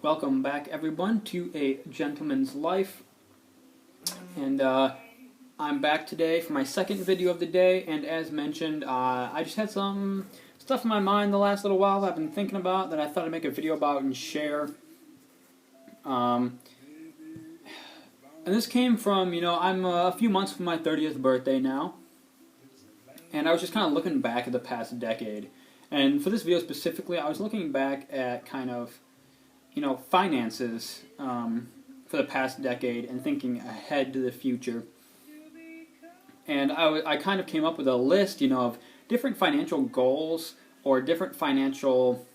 Welcome back, everyone, to A Gentleman's Life. And I'm back today for my second video of the day. And as mentioned, I just had some stuff in my mind the last little while that I've been thinking about that I thought I'd make a video about and share. And this came from, I'm a few months from my 30th birthday now. And I was just kind of looking back at the past decade. And for this video specifically, I was looking back at kind of finances for the past decade and thinking ahead to the future. And I kind of came up with a list, of different financial goals or different financial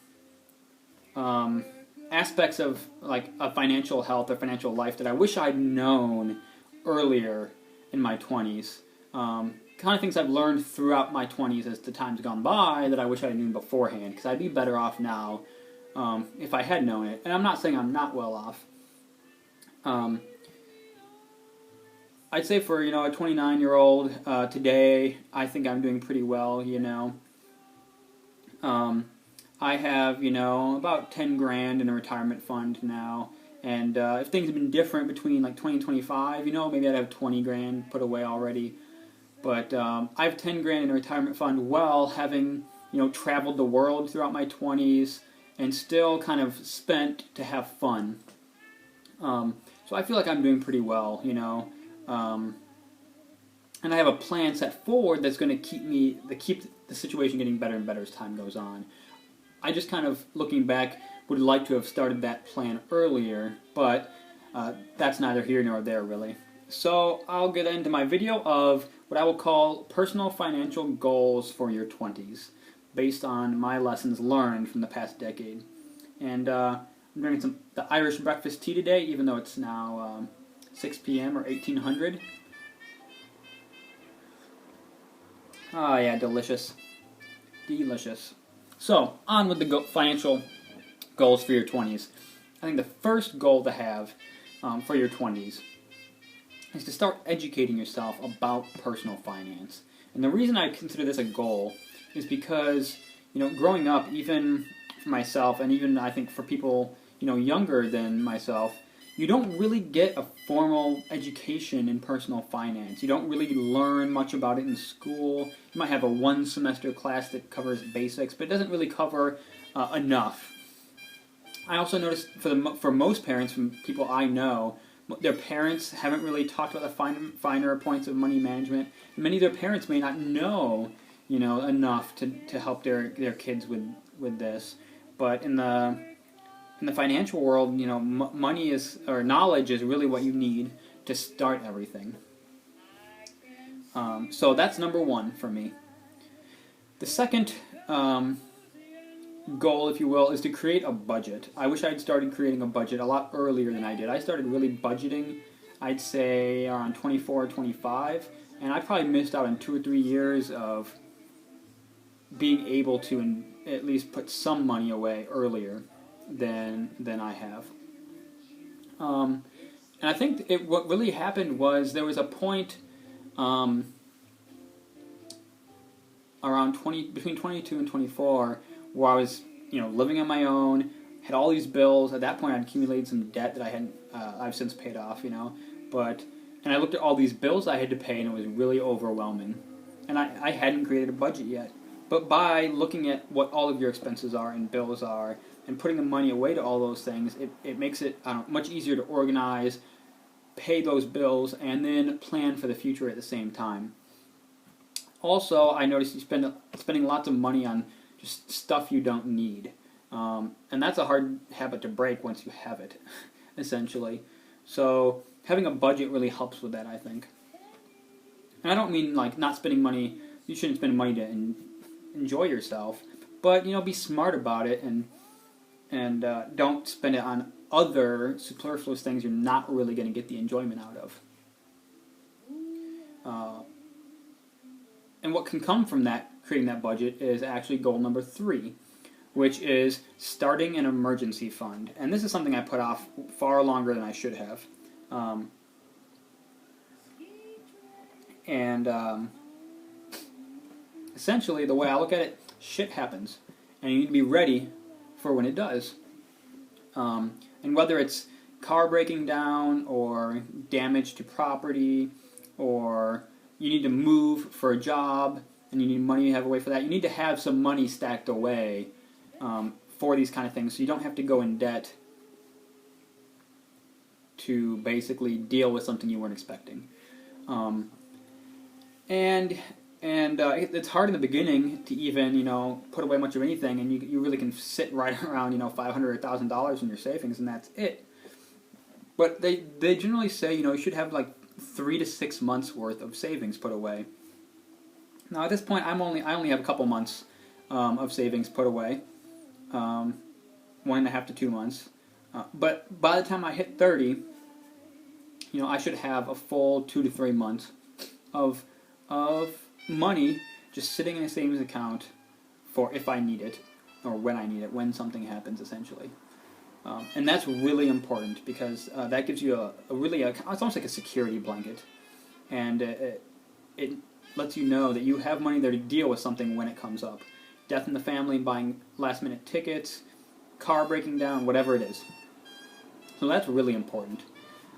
aspects of like a financial health or financial life that I wish I'd known earlier in my 20s. Kind of things I've learned throughout my 20s as the time's gone by that I wish I'd known beforehand, because I'd be better off now if I had known it. And I'm not saying I'm not well off. I'd say for, a 29-year-old today, I think I'm doing pretty well, I have, about 10 grand in a retirement fund now. And if things have been different between like 20 and 25, maybe I'd have 20 grand put away already. But I have 10 grand in a retirement fund while having, traveled the world throughout my 20s and still kind of spent to have fun. So I feel like I'm doing pretty well, and I have a plan set forward that's going to keep the situation getting better and better as time goes on. I just kind of, looking back, would like to have started that plan earlier, but that's neither here nor there, really. So I'll get into my video of what I will call personal financial goals for your 20s, based on my lessons learned from the past decade. And I'm drinking the Irish breakfast tea today, even though it's now 6 p.m. or 1800. Oh yeah, delicious. Delicious. So, on with the financial goals for your 20s. I think the first goal to have for your 20s is to start educating yourself about personal finance. And the reason I consider this a goal is because, growing up, even for myself, and even I think for people, younger than myself, you don't really get a formal education in personal finance. You don't really learn much about it in school. You might have a one-semester class that covers basics, but it doesn't really cover enough. I also noticed for most parents, from people I know, their parents haven't really talked about the finer points of money management. Many of their parents may not know, enough to help their kids with this. But in the financial world, money is, or knowledge is really what you need to start everything. So that's number one for me. The second goal, if you will, is to create a budget. I wish I'd started creating a budget a lot earlier than I did. I started really budgeting, I'd say, around 24 or 25, and I probably missed out on 2 or 3 years of being able to at least put some money away earlier than I have. And I think what really happened was there was a point between 22 and 24 where I was, living on my own, had all these bills. At that point, I'd accumulated some debt that I've since paid off, and I looked at all these bills I had to pay, and it was really overwhelming. And I hadn't created a budget yet. But by looking at what all of your expenses are and bills are, and putting the money away to all those things, it makes it much easier to organize, pay those bills, and then plan for the future at the same time. Also, I noticed you spending lots of money on just stuff you don't need. And that's a hard habit to break once you have it, essentially. So having a budget really helps with that, I think. And I don't mean like not spending money. You shouldn't spend money to enjoy yourself, but be smart about it and don't spend it on other superfluous things you're not really going to get the enjoyment out of. And what can come from that, creating that budget, is actually goal number 3, which is starting an emergency fund. And this is something I put off far longer than I should have. Essentially, the way I look at it, shit happens, and you need to be ready for when it does. And And whether it's car breaking down or damage to property, or you need to move for a job and you need money to have away for that, you need to have some money stacked away for these kind of things, so you don't have to go in debt to basically deal with something you weren't expecting. It's hard in the beginning to even, put away much of anything, and you really can sit right around, $500 or $1,000 in your savings, and that's it. But they generally say, you should have like 3 to 6 months worth of savings put away. Now at this point, I only have a couple months of savings put away, 1.5 to 2 months. But by the time I hit 30, I should have a full 2 to 3 months of money just sitting in a savings account for if I need it, or when I need it, when something happens, essentially. And that's really important, because that gives you it's almost like a security blanket, and it lets you know that you have money there to deal with something when it comes up. Death in the family, buying last-minute tickets, car breaking down, whatever it is. So that's really important.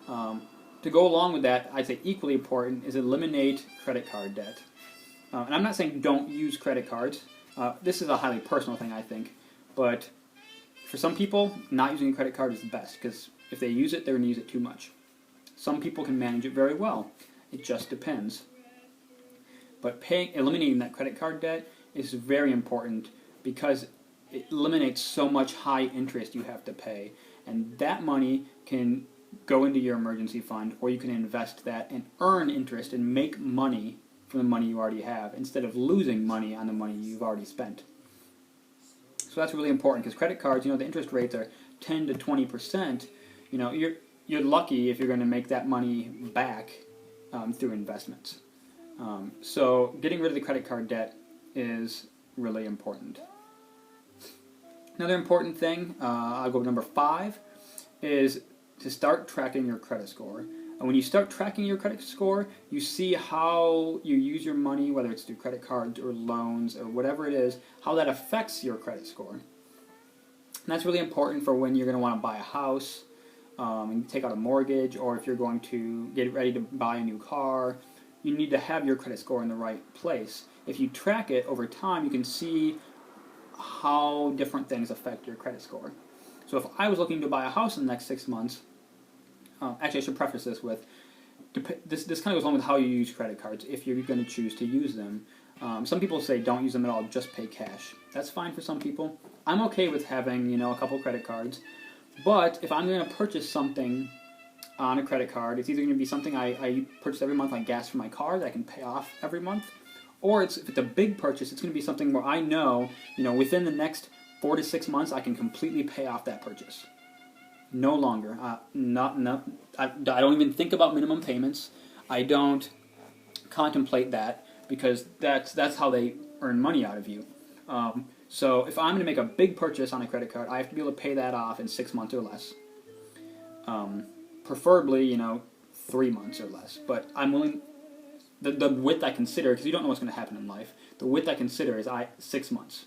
To go along with that, I'd say equally important is eliminate credit card debt. And I'm not saying don't use credit cards. This is a highly personal thing, I think. But for some people, not using a credit card is the best, because if they use it, they're going to use it too much. Some people can manage it very well. It just depends. But eliminating that credit card debt is very important, because it eliminates so much high interest you have to pay. And that money can go into your emergency fund, or you can invest that and earn interest and make money from the money you already have, instead of losing money on the money you've already spent. So that's really important, because credit cards, the interest rates are 10 to 20%. You're lucky if you're going to make that money back through investments. So getting rid of the credit card debt is really important. Another important thing, I'll go with number 5, is to start tracking your credit score. And when you start tracking your credit score, you see how you use your money, whether it's through credit cards or loans or whatever it is, how that affects your credit score. And that's really important for when you're going to want to buy a house, and take out a mortgage, or if you're going to get ready to buy a new car. You need to have your credit score in the right place. If you track it over time, you can see how different things affect your credit score. So if I was looking to buy a house in the next 6 months, actually I should preface this with, this kind of goes along with how you use credit cards, if you're going to choose to use them. Some people say don't use them at all, just pay cash. That's fine for some people. I'm okay with having, a couple credit cards, but if I'm going to purchase something on a credit card, it's either going to be something I purchase every month, like gas for my car, that I can pay off every month, or if it's a big purchase, it's going to be something where I know, within the next 4 to 6 months, I can completely pay off that purchase. No longer. I don't even think about minimum payments. I don't contemplate that, because that's how they earn money out of you. So if I'm going to make a big purchase on a credit card, I have to be able to pay that off in 6 months or less. Preferably, 3 months or less. But I'm willing. The width I consider, because you don't know what's going to happen in life, the width I consider is 6 months.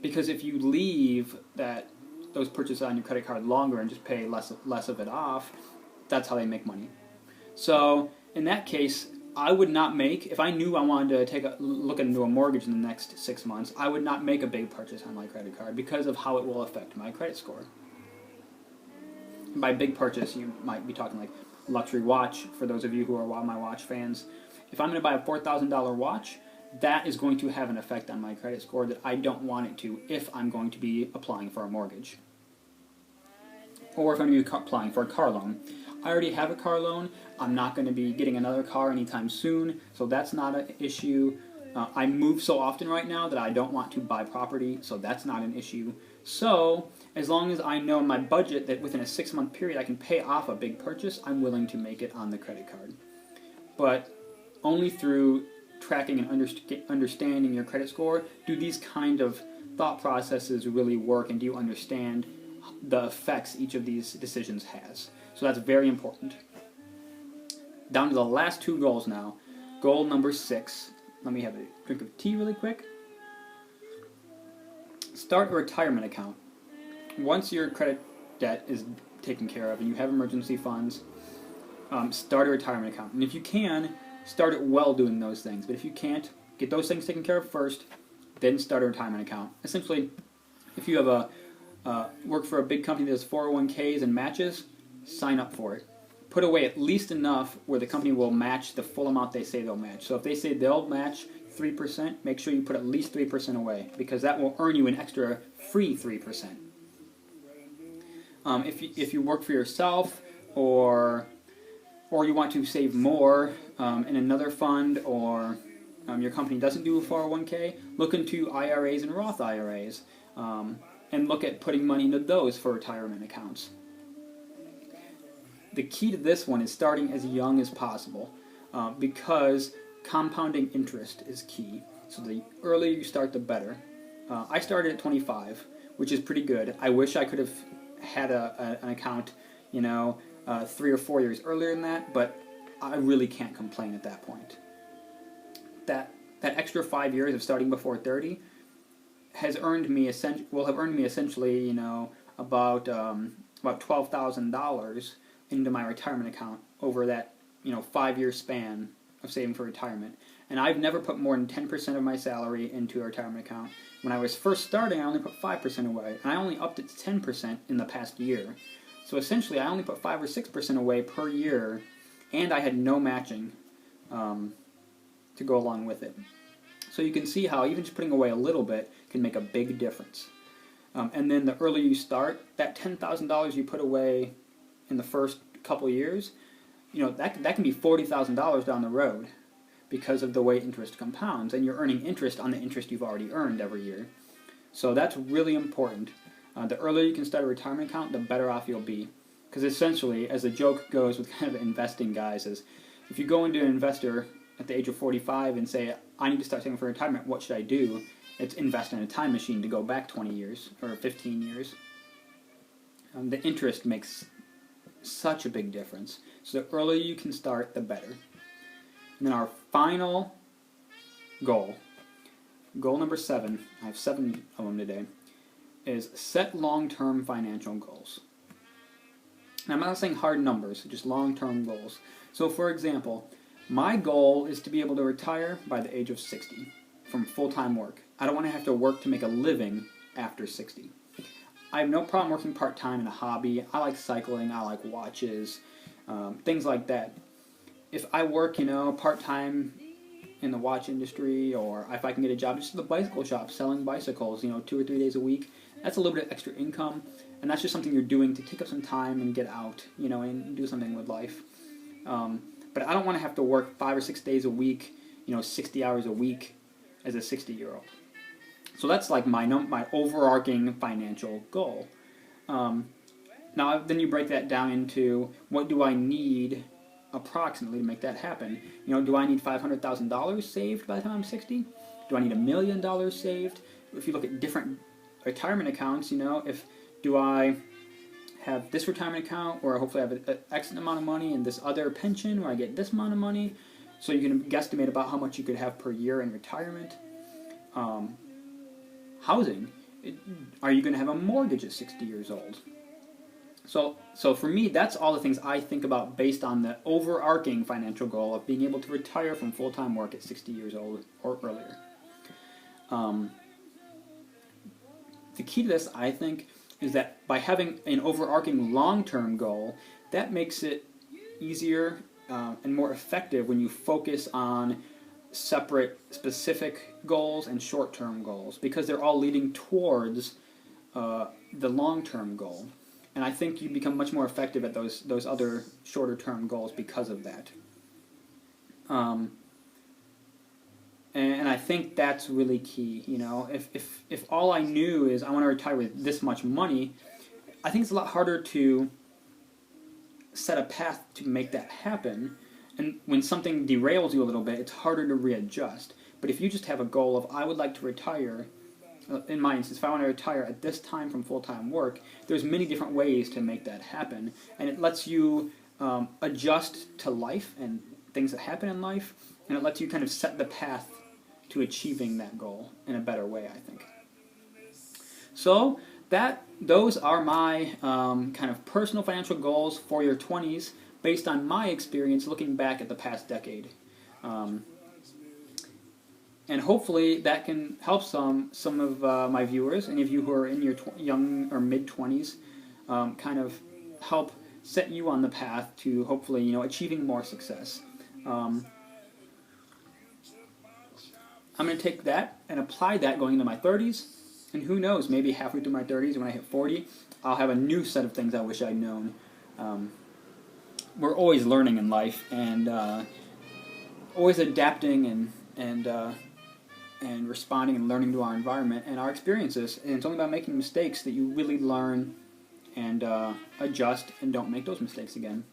Because if you leave those purchases on your credit card longer and just pay less of it off, that's how they make money. So in that case, I would not make, if I knew I wanted to take a look into a mortgage in the next 6 months, I would not make a big purchase on my credit card, because of how it will affect my credit score. And by big purchase, you might be talking like luxury watch, for those of you who are my watch fans. If I'm going to buy a $4,000 watch, that is going to have an effect on my credit score that I don't want it to if I'm going to be applying for a mortgage. Or if I'm going to be applying for a car loan. I already have a car loan. I'm not going to be getting another car anytime soon, so that's not an issue. I move so often right now that I don't want to buy property, so that's not an issue. So, as long as I know in my budget that within a 6-month period I can pay off a big purchase, I'm willing to make it on the credit card. But only through tracking and understanding your credit score do these kind of thought processes really work, and do you understand the effects each of these decisions has. So that's very important. Down to the last 2 goals now. Goal number 6. Let me have a drink of tea really quick. start a retirement account. Once your credit debt is taken care of and you have emergency funds, start a retirement account. And if you can, start it well doing those things. But if you can't, get those things taken care of first, then start a retirement account. Essentially, if you have work for a big company that does 401ks and matches, sign up for it. Put away at least enough where the company will match the full amount they say they'll match. So if they say they'll match 3%, make sure you put at least 3% away, because that will earn you an extra free 3%. If you work for yourself, or you want to save more in another fund, or your company doesn't do a 401k, look into IRAs and Roth IRAs, and look at putting money into those for retirement accounts. The key to this one is starting as young as possible, because compounding interest is key. So the earlier you start, the better. I started at 25, which is pretty good. I wish I could have had an account, 3 or 4 years earlier than that, but I really can't complain at that point. That extra 5 years of starting before 30 has earned me essentially, about $12,000 into my retirement account over that 5-year span of saving for retirement. And I've never put more than 10% of my salary into a retirement account. When I was first starting, I only put 5% away, and I only upped it to 10% in the past year. So essentially, I only put 5 or 6% away per year, and I had no matching to go along with it. So you can see how even just putting away a little bit can make a big difference. And then the earlier you start, that $10,000 you put away in the first couple years, that can be $40,000 down the road because of the way interest compounds, and you're earning interest on the interest you've already earned every year. So that's really important. The earlier you can start a retirement account, the better off you'll be. Because essentially, as the joke goes with kind of investing guys, is if you go into an investor at the age of 45 and say, I need to start saving for retirement, what should I do? It's invest in a time machine to go back 20 years or 15 years. The interest makes such a big difference. So the earlier you can start, the better. And then our final goal number 7, I have 7 of them today, is set long-term financial goals. Now, I'm not saying hard numbers, just long-term goals. So for example, my goal is to be able to retire by the age of 60 from full-time work. I don't want to have to work to make a living after 60. I have no problem working part-time in a hobby. I like cycling, I like watches, things like that. If I work, part-time in the watch industry, or if I can get a job just at the bicycle shop selling bicycles, 2 or 3 days a week, that's a little bit of extra income, and that's just something you're doing to take up some time and get out, and do something with life. But I don't want to have to work 5 or 6 days a week, 60 hours a week as a 60-year-old. So that's like my overarching financial goal. Now, then you break that down into what do I need approximately to make that happen. Do I need $500,000 saved by the time I'm 60? Do I need $1 million saved? If you look at different retirement accounts, do I have this retirement account where I hopefully have an X amount of money, and this other pension where I get this amount of money? So you can guesstimate about how much you could have per year in retirement. Housing. Are you going to have a mortgage at 60 years old? So for me, that's all the things I think about based on the overarching financial goal of being able to retire from full-time work at 60 years old or earlier. The key to this, I think, is that by having an overarching long-term goal, that makes it easier and more effective when you focus on separate specific goals and short-term goals, because they're all leading towards the long-term goal. And I think you become much more effective at those other shorter-term goals because of that. And I think that's really key. If all I knew is I want to retire with this much money, I think it's a lot harder to set a path to make that happen. And when something derails you a little bit, it's harder to readjust. But if you just have a goal of, I would like to retire, in my instance, if I want to retire at this time from full-time work, there's many different ways to make that happen. And it lets you adjust to life and things that happen in life, and it lets you kind of set the path to achieving that goal in a better way, I think. So those are my kind of personal financial goals for your 20s based on my experience looking back at the past decade. And hopefully that can help some of my viewers, any of you who are in your young or mid-20s, kind of help set you on the path to hopefully achieving more success. I'm going to take that and apply that going into my 30s, and who knows, maybe halfway through my 30s when I hit 40, I'll have a new set of things I wish I'd known. We're always learning in life, and always adapting and responding and learning to our environment and our experiences. And it's only by making mistakes that you really learn and adjust and don't make those mistakes again.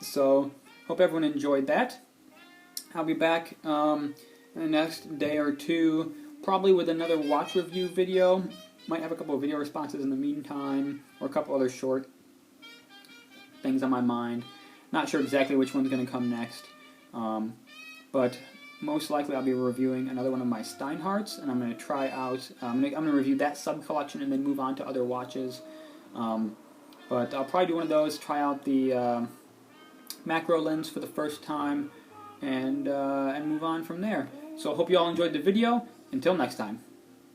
So, hope everyone enjoyed that. I'll be back in the next day or two, probably with another watch review video. Might have a couple of video responses in the meantime, or a couple other short things on my mind. Not sure exactly which one's going to come next, but most likely I'll be reviewing another one of my Steinhardts, and I'm going to try out, I'm going to review that sub-collection and then move on to other watches. But I'll probably do one of those, try out the macro lens for the first time, and move on from there. So I hope you all enjoyed the video. Until next time.